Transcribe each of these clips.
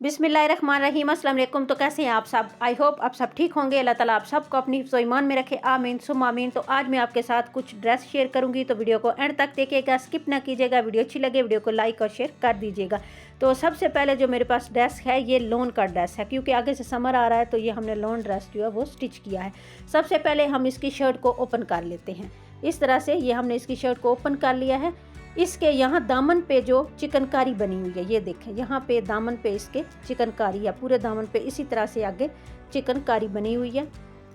बिस्मिल्लाहिर्रहमानिर्रहीम। अस्सलाम वालेकुम। तो कैसे हैं आप सब? आई होप आप सब ठीक होंगे। अल्लाह ताला आप सबको अपनी हिफ्ज़ ईमान में रखे, आमीन सुम आमीन। तो आज मैं आपके साथ कुछ ड्रेस शेयर करूंगी, तो वीडियो को एंड तक देखिएगा, स्किप ना कीजिएगा। वीडियो अच्छी लगे वीडियो को लाइक और शेयर कर दीजिएगा। तो सबसे पहले जो मेरे पास ड्रेस है ये लॉन का ड्रेस है, क्योंकि आगे से समर आ रहा है तो ये हमने लॉन ड्रेस जो है वो स्टिच किया है। सबसे पहले हम इसकी शर्ट को ओपन कर लेते हैं। इस तरह से ये हमने इसकी शर्ट को ओपन कर लिया है। इसके यहाँ दामन पे जो चिकनकारी बनी हुई है, ये देखें, यहाँ पे दामन पे इसके चिकनकारी है, पूरे दामन पे इसी तरह से आगे चिकनकारी बनी हुई है।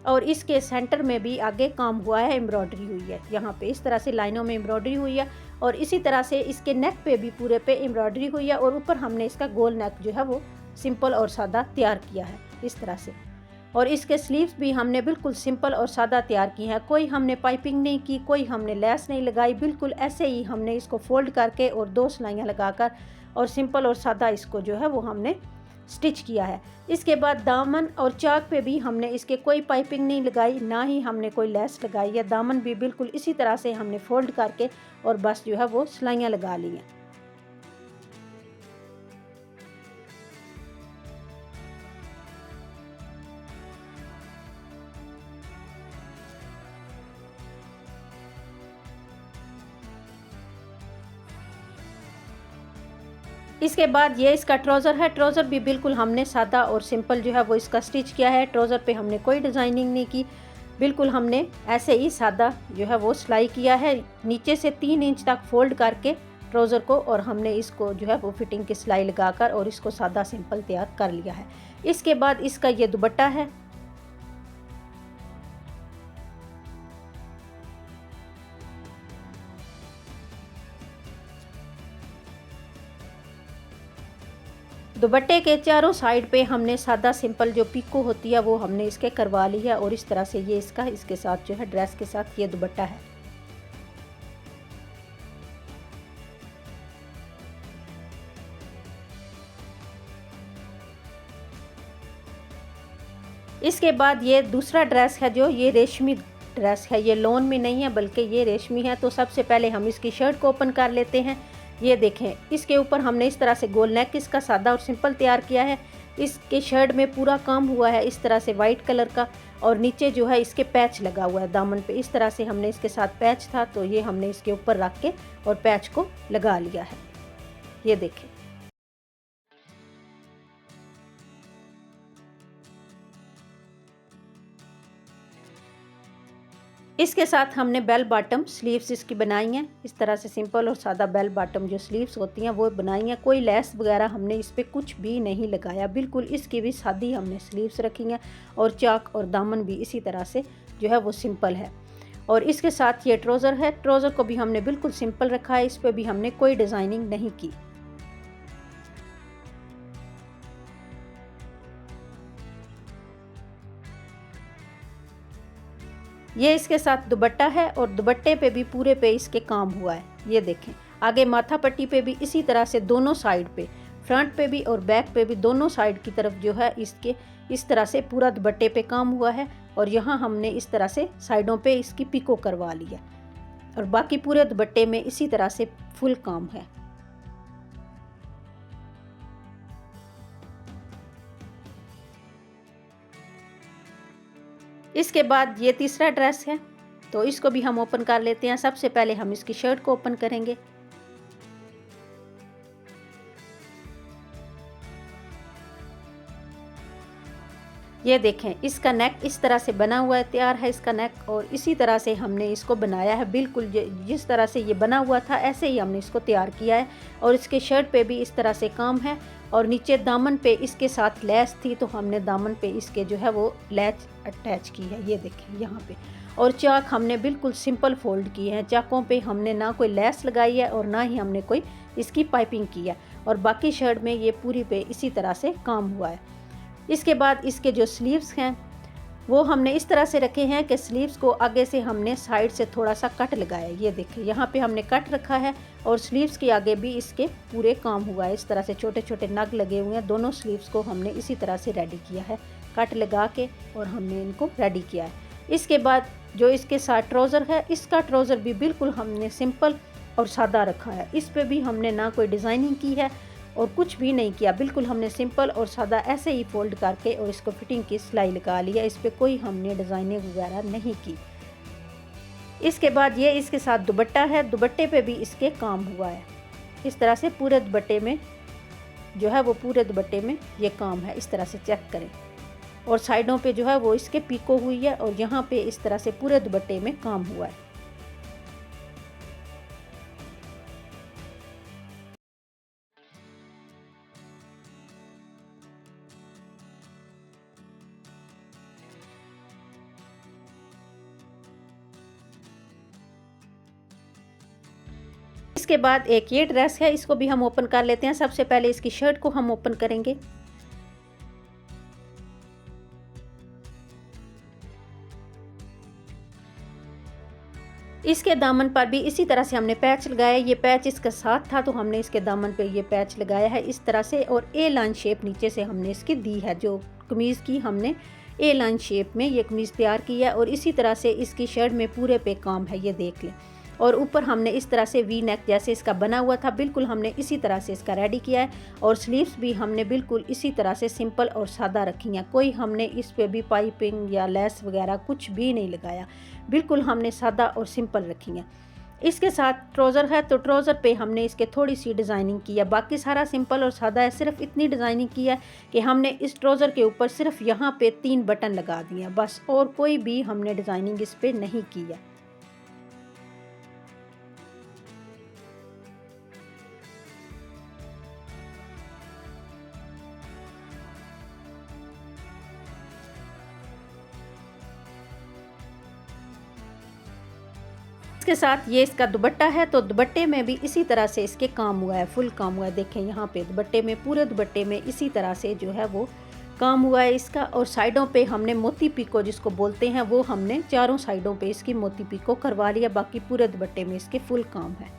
और इसके सेंटर में भी आगे काम हुआ है, एम्ब्रॉयडरी हुई है, यहाँ पे इस तरह से लाइनों में एम्ब्रॉयडरी हुई है। और इसी तरह से इसके नेक पे भी पूरे पे एम्ब्रॉयडरी हुई है। और ऊपर हमने इसका गोल नेक जो है वो सिंपल और सादा तैयार किया है इस तरह से। और इसके स्लीव्स भी हमने बिल्कुल सिंपल और सादा तैयार की हैं। कोई हमने पाइपिंग नहीं की, कोई हमने लेस नहीं लगाई, बिल्कुल ऐसे ही हमने इसको फोल्ड करके और 2 सिलाइयाँ लगाकर और सिंपल और सादा इसको जो है वो हमने स्टिच किया है। इसके बाद दामन और चाक पे भी हमने इसके कोई पाइपिंग नहीं लगाई, ना ही हमने कोई लेस लगाई है। दामन भी बिल्कुल इसी तरह से हमने फोल्ड करके और बस जो है वो सिलाइयाँ लगा ली हैं। इसके बाद ये इसका ट्राउज़र है। ट्राउज़र भी बिल्कुल हमने सादा और सिंपल जो है वो इसका स्टिच किया है। ट्राउज़र पे हमने कोई डिज़ाइनिंग नहीं की, बिल्कुल हमने ऐसे ही सादा जो है वो सिलाई किया है। नीचे से 3 इंच तक फोल्ड करके ट्राउज़र को, और हमने इसको जो है वो फिटिंग की सिलाई लगाकर और इसको सादा सिंपल तैयार कर लिया है। इसके बाद इसका ये दुपट्टा है। दुपट्टे के चारों साइड पे हमने सादा सिंपल जो पीको होती है वो हमने इसके करवा ली है। और इस तरह से ये इसके साथ जो है ड्रेस के साथ ये दुपट्टा है। इसके बाद ये दूसरा ड्रेस है, जो ये रेशमी ड्रेस है, ये लॉन में नहीं है बल्कि ये रेशमी है। तो सबसे पहले हम इसकी शर्ट को ओपन कर लेते हैं। ये देखें, इसके ऊपर हमने इस तरह से गोल नेक इसका सादा और सिंपल तैयार किया है। इसके शर्ट में पूरा काम हुआ है इस तरह से वाइट कलर का, और नीचे जो है इसके पैच लगा हुआ है दामन पे। इस तरह से हमने इसके साथ पैच था तो ये हमने इसके ऊपर रख के और पैच को लगा लिया है। ये देखें, इसके साथ हमने बेल बॉटम स्लीव्स इसकी बनाई हैं। इस तरह से सिंपल और सादा बेल बॉटम जो स्लीव्स होती हैं वो बनाई हैं। कोई लेस वगैरह हमने इस पर कुछ भी नहीं लगाया, बिल्कुल इसकी भी सादी हमने स्लीव्स रखी हैं। और चाक और दामन भी इसी तरह से जो है वो सिंपल है। और इसके साथ ये ट्राउज़र है। ट्राउज़र को भी हमने बिल्कुल सिंपल रखा है, इस पर भी हमने कोई डिज़ाइनिंग नहीं की। ये इसके साथ दुपट्टा है, और दुपट्टे पे भी पूरे पे इसके काम हुआ है। ये देखें, आगे माथा पट्टी पे भी इसी तरह से दोनों साइड पे, फ्रंट पे भी और बैक पे भी, दोनों साइड की तरफ जो है इसके इस तरह से पूरा दुपट्टे पे काम हुआ है। और यहाँ हमने इस तरह से साइडों पे इसकी पिको करवा ली है, और बाकी पूरे दुपट्टे में इसी तरह से फुल काम है। इसके बाद ये तीसरा ड्रेस है, तो इसको भी हम ओपन कर लेते हैं। सबसे पहले हम इसकी शर्ट को ओपन करेंगे। ये देखें, इसका नेक इस तरह से बना हुआ है, तैयार है इसका नेक। और इसी तरह से हमने इसको बनाया है, बिल्कुल जिस तरह से ये बना हुआ था ऐसे ही हमने इसको तैयार किया है। और इसके शर्ट पे भी इस तरह से काम है। और नीचे दामन पे इसके साथ लेस थी तो हमने दामन पे इसके जो है वो लेस अटैच की है। ये देखें यहाँ पे। और चाक हमने बिल्कुल सिंपल फोल्ड की है। चाकों पे हमने ना कोई लेस लगाई है और ना ही हमने कोई इसकी पाइपिंग की है। और बाकी शर्ट में ये पूरी पे इसी तरह से काम हुआ है। इसके बाद इसके जो स्लीव्स हैं वो हमने इस तरह से रखे हैं कि स्लीव्स को आगे से हमने साइड से थोड़ा सा कट लगाया है। ये देखिए, यहाँ पे हमने कट रखा है। और स्लीव्स के आगे भी इसके पूरे काम हुआ है। इस तरह से छोटे छोटे नग लगे हुए हैं। दोनों स्लीव्स को हमने इसी तरह से रेडी किया है, कट लगा के, और हमने इनको रेडी किया है। इसके बाद जो इसके साथ ट्राउज़र है, इसका ट्राउज़र भी बिल्कुल हमने सिंपल और सादा रखा है। इस पे भी हमने ना कोई डिज़ाइनिंग की है और कुछ भी नहीं किया, बिल्कुल हमने सिंपल और सादा ऐसे ही फोल्ड करके और इसको फिटिंग की सिलाई लगा लिया। इस पर कोई हमने डिज़ाइनिंग वगैरह नहीं की। इसके बाद ये इसके साथ दुपट्टा है, दुपट्टे पे भी इसके काम हुआ है। इस तरह से पूरे दुपट्टे में जो है वो पूरे दुपट्टे में ये काम है, इस तरह से चेक करें। और साइडों पे जो है वो इसके पीको हुई है और यहाँ पे इस तरह से पूरे दुपट्टे में काम हुआ है। इसके बाद एक ये ड्रेस है, इसको भी हम ओपन कर लेते हैं। सबसे पहले इसकी शर्ट को हम ओपन करेंगे। इसके दामन पर भी इसी तरह से हमने पैच लगाया। ये पैच इसके साथ था तो हमने इसके दामन पे ये पैच लगाया है इस तरह से, और ए लाइन शेप नीचे से हमने इसकी दी है। जो कमीज़ की हमने ए लाइन शेप में ये कमीज़ तैयार की है और इसी तरह से इसकी शर्ट में पूरे पे काम है, ये देख लें। और ऊपर हमने इस तरह से वी नेक जैसे इसका बना हुआ था, बिल्कुल हमने इसी तरह से इसका रेडी किया है। और स्लीव्स भी हमने बिल्कुल इसी तरह से सिंपल और सादा रखी हैं। कोई हमने इस पे भी पाइपिंग या लेस वगैरह कुछ भी नहीं लगाया, बिल्कुल हमने सादा और सिंपल रखी हैं। इसके साथ ट्राउज़र है तो ट्राउज़र पे हमने इसके थोड़ी सी डिज़ाइनिंग की है, बाकी सारा सिंपल और सादा है। सिर्फ इतनी डिज़ाइनिंग की है कि हमने इस ट्राउज़र के ऊपर सिर्फ यहाँ पे 3 बटन लगा दिए हैं बस, और कोई भी हमने डिज़ाइनिंग इस पे नहीं की है। इसके साथ ये इसका दुपट्टा है तो दुपट्टे में भी इसी तरह से इसके काम हुआ है, फुल काम हुआ है। देखें यहाँ पे दुपट्टे में, पूरे दुपट्टे में इसी तरह से जो है वो काम हुआ है इसका। और साइडों पे हमने मोती पीको जिसको बोलते हैं वो हमने चारों साइडों पे इसकी मोती पीको करवा लिया, बाकी पूरे दुपट्टे में इसके फुल काम है।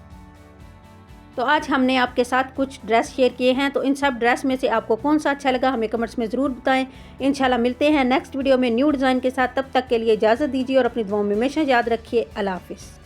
तो आज हमने आपके साथ कुछ ड्रेस शेयर किए हैं, तो इन सब ड्रेस में से आपको कौन सा अच्छा लगा हमें कमेंट्स में ज़रूर बताएं। इंशाल्लाह मिलते हैं नेक्स्ट वीडियो में न्यू डिज़ाइन के साथ, तब तक के लिए इजाज़त दीजिए और अपनी दुआओं में हमेशा याद रखिए। अल्लाह हाफिज़।